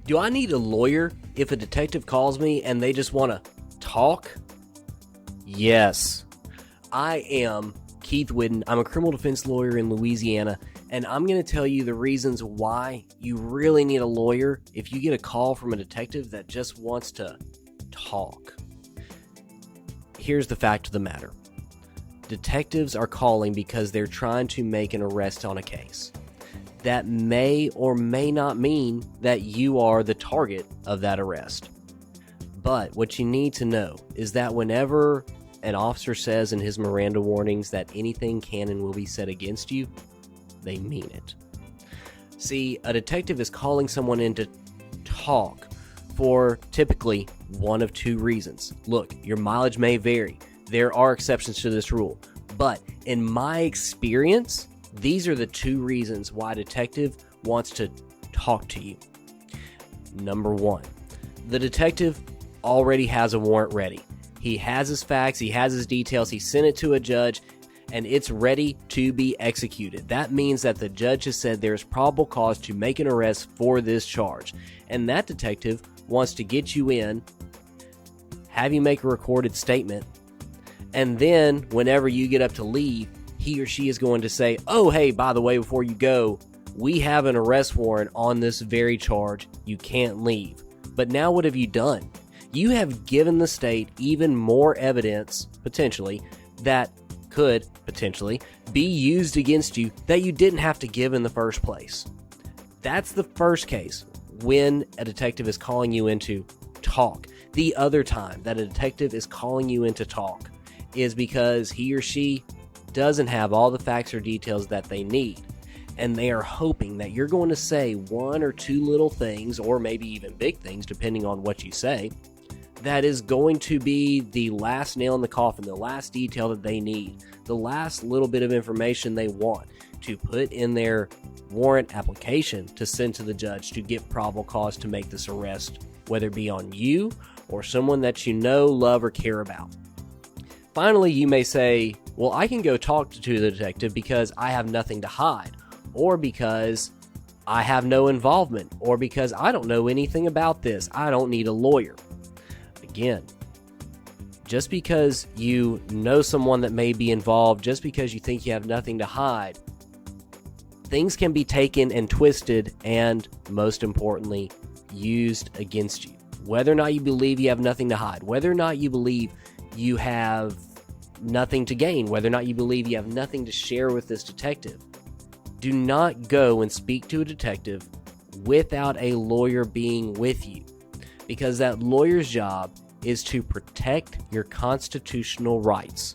Do I need a lawyer if a detective calls me and they just want to talk? Yes. I am Keith Whiddon. I'm a criminal defense lawyer in Louisiana, and I'm going to tell you the reasons why you really need a lawyer if you get a call from a detective that just wants to talk. Here's the fact of the matter. Detectives are calling because they're trying to make an arrest on a case. That may or may not mean that you are the target of that arrest. But what you need to know is that whenever an officer says in his Miranda warnings that anything can and will be said against you, they mean it. See, a detective is calling someone in to talk for typically one of two reasons. Look, your mileage may vary. There are exceptions to this rule. But in my experience, these are the two reasons why a detective wants to talk to you. Number one, the detective already has a warrant ready. He has his facts, he has his details, he sent it to a judge, and it's ready to be executed. That means that the judge has said there's probable cause to make an arrest for this charge. And that detective wants to get you in, have you make a recorded statement, and then whenever you get up to leave, he or she is going to say, oh, hey, by the way, before you go, we have an arrest warrant on this very charge. You can't leave. But now what have you done? You have given the state even more evidence, potentially, that could potentially be used against you that you didn't have to give in the first place. That's the first case when a detective is calling you in to talk. The other time that a detective is calling you in to talk is because he or she doesn't have all the facts or details that they need, and they are hoping that you're going to say one or two little things, or maybe even big things depending on what you say, that is going to be the last nail in the coffin, the last detail that they need, the last little bit of information they want to put in their warrant application to send to the judge to get probable cause to make this arrest, whether it be on you or someone that you know, love, or care about. Finally, you may say, well, I can go talk to the detective because I have nothing to hide, or because I have no involvement, or because I don't know anything about this. I don't need a lawyer. Again, just because you know someone that may be involved, just because you think you have nothing to hide, things can be taken and twisted and, most importantly, used against you. Whether or not you believe you have nothing to hide, whether or not you believe you have nothing to gain, whether or not you believe you have nothing to share with this detective, do not go and speak to a detective without a lawyer being with you, because that lawyer's job is to protect your constitutional rights.